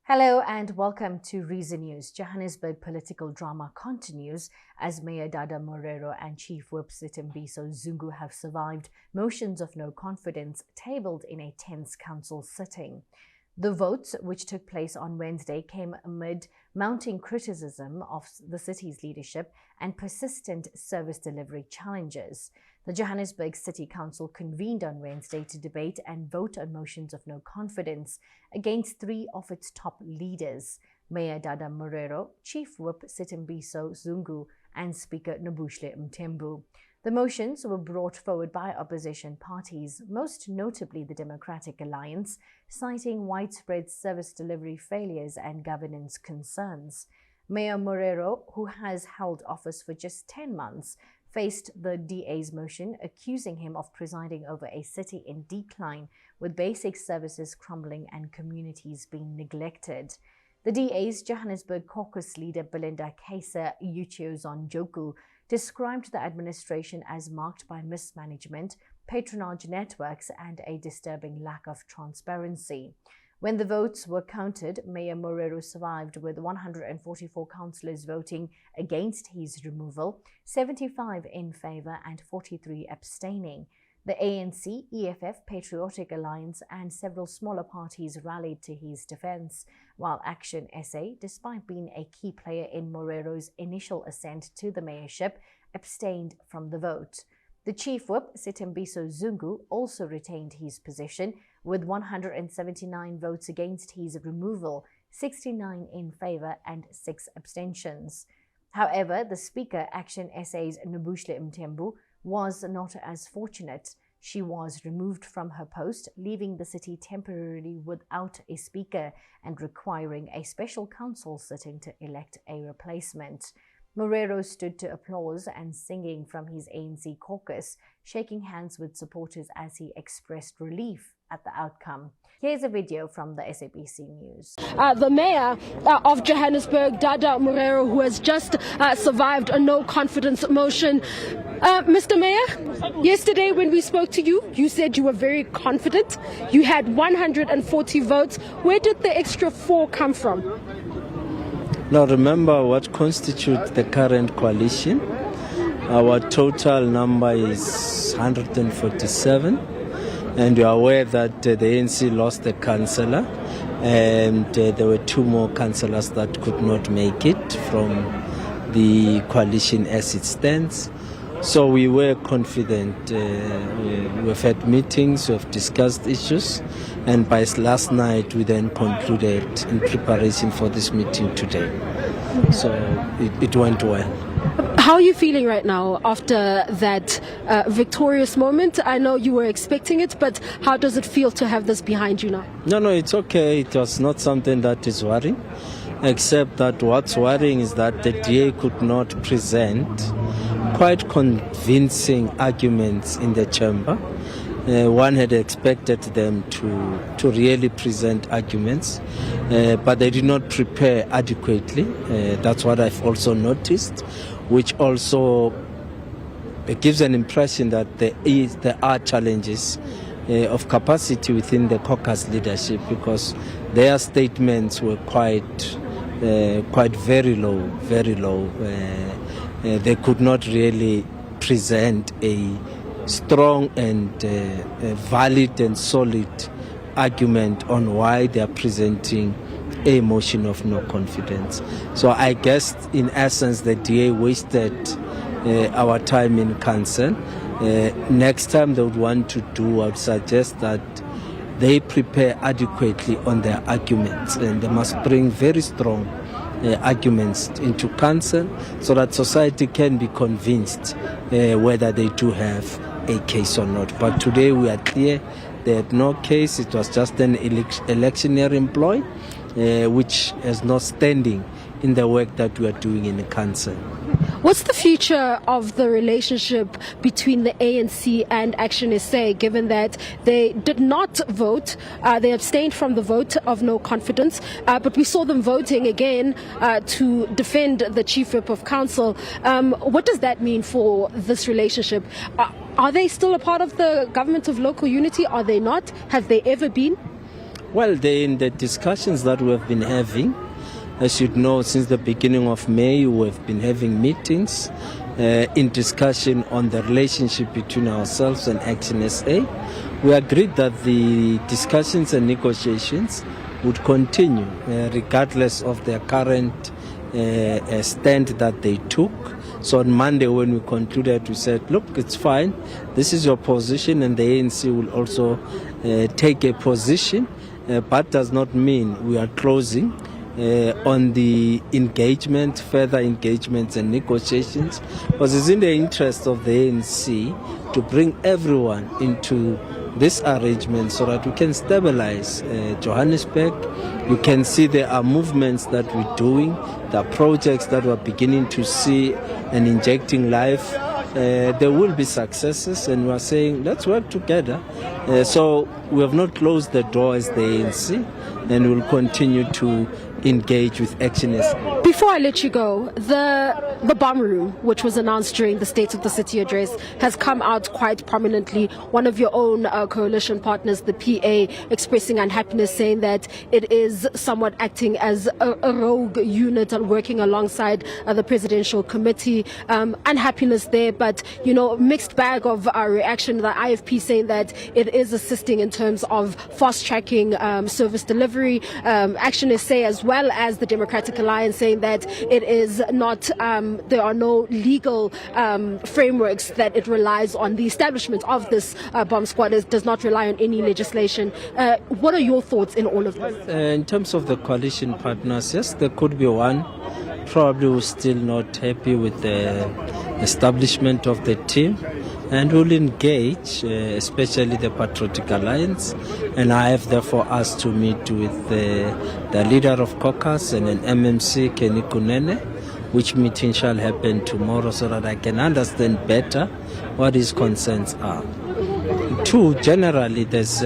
Hello and welcome to Reason News. Johannesburg political drama continues as Mayor Dada Morero and Chief Whip Sithembiso Zungu have survived motions of no confidence tabled in a tense council sitting. The votes, which took place on Wednesday, came amid mounting criticism of the city's leadership and persistent service delivery challenges. The Johannesburg City Council convened on Wednesday to debate and vote on motions of no confidence against three of its top leaders, Mayor Dada Morero, Chief Whip Sithembiso Zungu, and Speaker Mpho. The motions were brought forward by opposition parties, most notably the Patriotic Alliance, citing widespread service delivery failures and governance concerns. Mayor Morero, who has held office for just 10 months, faced the DA's motion accusing him of presiding over a city in decline, with basic services crumbling and communities being neglected. The DA's Johannesburg caucus leader Belinda Kayser-Echeozonjoku described the administration as marked by mismanagement, patronage networks, and a disturbing lack of transparency. When the votes were counted, Mayor Morero survived with 144 councillors voting against his removal, 75 in favour and 43 abstaining. The ANC, EFF, Patriotic Alliance and several smaller parties rallied to his defence, while ActionSA, despite being a key player in Morero's initial ascent to the mayorship, abstained from the vote. The Chief Whip, Sithembiso Zungu, also retained his position with 179 votes against his removal, 69 in favour and 6 abstentions. However, the Speaker, ActionSA's Mpho, was not as fortunate. She was removed from her post, leaving the city temporarily without a speaker and requiring a special council sitting to elect a replacement. Morero stood to applause and singing from his ANC caucus, shaking hands with supporters as he expressed relief at the outcome. Here's a video from the SABC News. The mayor of Johannesburg, Dada Morero, who has just survived a no-confidence motion. Mr. Mayor, yesterday when we spoke to you, you said you were very confident. You had 140 votes. Where did the extra 4 come from? Now remember what constitutes the current coalition. Our total number is 147. And you are aware that the ANC lost a councillor and there were 2 more councillors that could not make it from the coalition as it stands. So we were confident. We've had meetings, we've discussed issues, and by last night we then concluded in preparation for this meeting today. So it went well. How are you feeling right now after that victorious moment? I know you were expecting it, but how does it feel to have this behind you now? No, it's okay. It was not something that is worrying, except that what's worrying is that the DA could not present quite convincing arguments in the chamber. One had expected them to really present arguments, but they did not prepare adequately. That's what I've also noticed, which also gives an impression that there are challenges of capacity within the caucus leadership, because their statements were quite very low. They could not really present a strong and valid and solid argument on why they are presenting a motion of no confidence. So I guess in essence the DA wasted our time in council. Next time they would want to do, I would suggest that they prepare adequately on their arguments, and they must bring very strong arguments into council so that society can be convinced whether they do have a case or not. But today we are clear they had no case. It was just an electioneering employ which has no standing in the work that we are doing in the council. What's the future of the relationship between the ANC and ActionSA, given that they did not vote, they abstained from the vote of no confidence, but we saw them voting again to defend the Chief Whip of Council. What does that mean for this relationship? Are they still a part of the government of local unity? Are they not? Have they ever been? Well, in the discussions that we have been having, as you know, since the beginning of May, we have been having meetings in discussion on the relationship between ourselves and ActionSA. We agreed that the discussions and negotiations would continue regardless of their current stand that they took. So on Monday when we concluded, we said, look, it's fine. This is your position, and the ANC will also take a position, but does not mean we are closing on the engagement, further engagements and negotiations, because it's in the interest of the ANC to bring everyone into this arrangement so that we can stabilize Johannesburg. You can see there are movements that we're doing, there are projects that we're beginning to see and injecting life. There will be successes, and we're saying let's work together. So we have not closed the door as the ANC, and we'll continue to engage with ActionSA. Before I let you go, the bomb room, which was announced during the State of the City address, has come out quite prominently. One of your own coalition partners, the PA, expressing unhappiness, saying that it is somewhat acting as a rogue unit and working alongside the presidential committee. Unhappiness there, but mixed bag of reaction. The IFP saying that it is assisting in terms of fast-tracking service delivery. ActionSA as well as the Democratic Alliance saying that it is not, there are no legal frameworks that it relies on. The establishment of this bomb squad does not rely on any legislation. What are your thoughts in all of this? In terms of the coalition partners, yes, there could be one probably who's still not happy with the establishment of the team, and will engage, especially the Patriotic Alliance. And I have therefore asked to meet with the leader of caucus and an MMC, Kenny Kunene, which meeting shall happen tomorrow so that I can understand better what his concerns are. Two, generally there's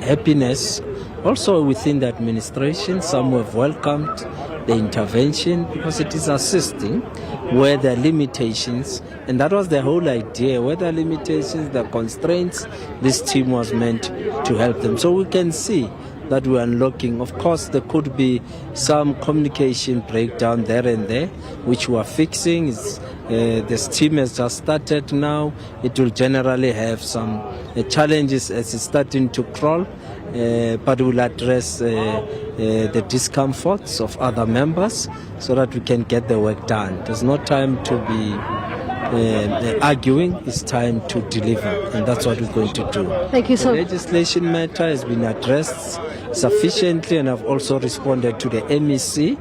happiness also within the administration. Some have welcomed the intervention because it is assisting where there are limitations, and that was the whole idea. Where there are limitations, the constraints, this team was meant to help them. So we can see that we're unlocking. Of course, there could be some communication breakdown there and there, which we're fixing. This team has just started now. It will generally have some challenges as it's starting to crawl, but we'll address the discomforts of other members so that we can get the work done. There's no time to be arguing, it's time to deliver, and that's what we're going to do. Thank you so much. The legislation matter has been addressed sufficiently, and I've also responded to the MEC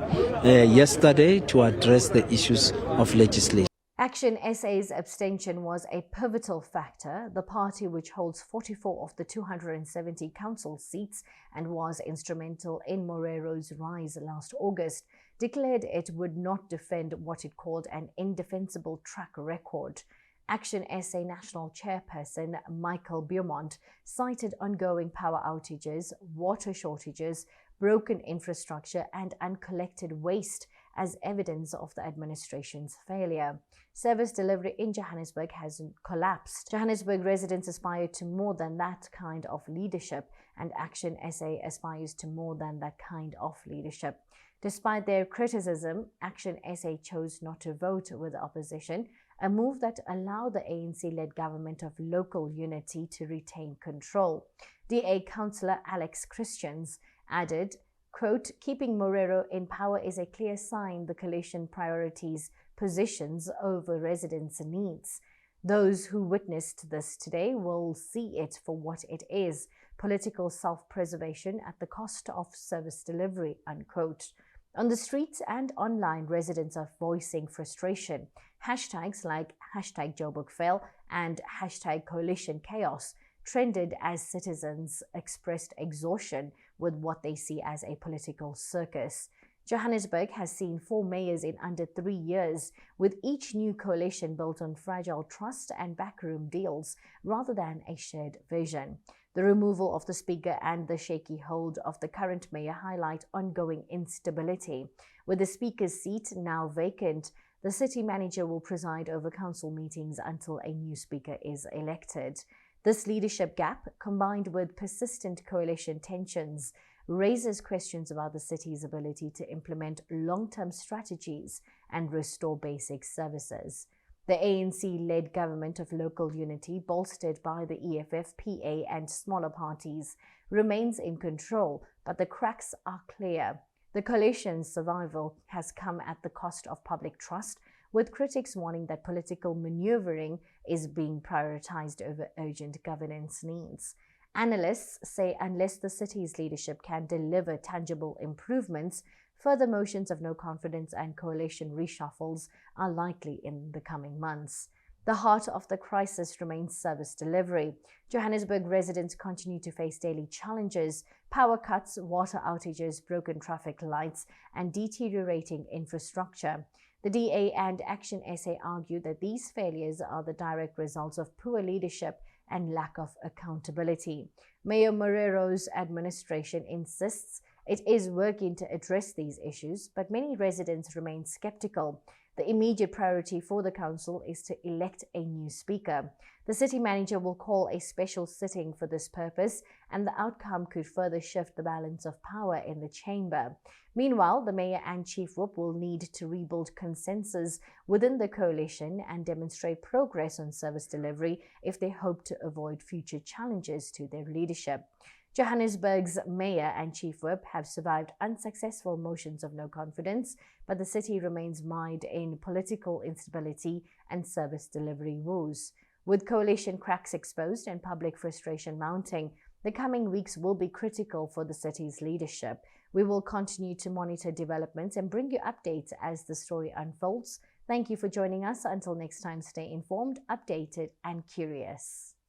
yesterday to address the issues of legislation. ActionSA's abstention was a pivotal factor. The party, which holds 44 of the 270 council seats and was instrumental in Morero's rise last August, declared it would not defend what it called an indefensible track record. ActionSA National Chairperson Michael Beaumont cited ongoing power outages, water shortages, broken infrastructure and uncollected waste as evidence of the administration's failure. Service delivery in Johannesburg has collapsed. Johannesburg residents aspire to more than that kind of leadership, and ActionSA aspires to more than that kind of leadership. Despite their criticism, ActionSA chose not to vote with the opposition, a move that allowed the ANC-led government of local unity to retain control. DA councillor Alex Christians added, quote, "Keeping Morero in power is a clear sign the coalition priorities positions over residents' needs. Those who witnessed this today will see it for what it is, political self-preservation at the cost of service delivery," unquote. On the streets and online, residents are voicing frustration. Hashtags like #JoburgFail and #CoalitionChaos trended as citizens expressed exhaustion with what they see as a political circus. Johannesburg has seen 4 mayors in under 3 years, with each new coalition built on fragile trust and backroom deals rather than a shared vision. The removal of the speaker and the shaky hold of the current mayor highlight ongoing instability. With the speaker's seat now vacant, the city manager will preside over council meetings until a new speaker is elected. This leadership gap, combined with persistent coalition tensions, raises questions about the city's ability to implement long-term strategies and restore basic services. The ANC-led government of local unity, bolstered by the EFF, PA and smaller parties, remains in control, but the cracks are clear. The coalition's survival has come at the cost of public trust, with critics warning that political maneuvering is being prioritized over urgent governance needs. Analysts say unless the city's leadership can deliver tangible improvements, further motions of no confidence and coalition reshuffles are likely in the coming months. The heart of the crisis remains service delivery. Johannesburg residents continue to face daily challenges: power cuts, water outages, broken traffic lights, and deteriorating infrastructure. The DA and ActionSA argue that these failures are the direct results of poor leadership and lack of accountability. Mayor Morero's administration insists it is working to address these issues, but many residents remain skeptical. The immediate priority for the council is to elect a new speaker. The city manager will call a special sitting for this purpose, and the outcome could further shift the balance of power in the chamber. Meanwhile, the mayor and chief whip will need to rebuild consensus within the coalition and demonstrate progress on service delivery if they hope to avoid future challenges to their leadership. Johannesburg's mayor and chief whip have survived unsuccessful motions of no confidence, but the city remains mired in political instability and service delivery woes. With coalition cracks exposed and public frustration mounting, the coming weeks will be critical for the city's leadership. We will continue to monitor developments and bring you updates as the story unfolds. Thank you for joining us. Until next time, stay informed, updated, and curious.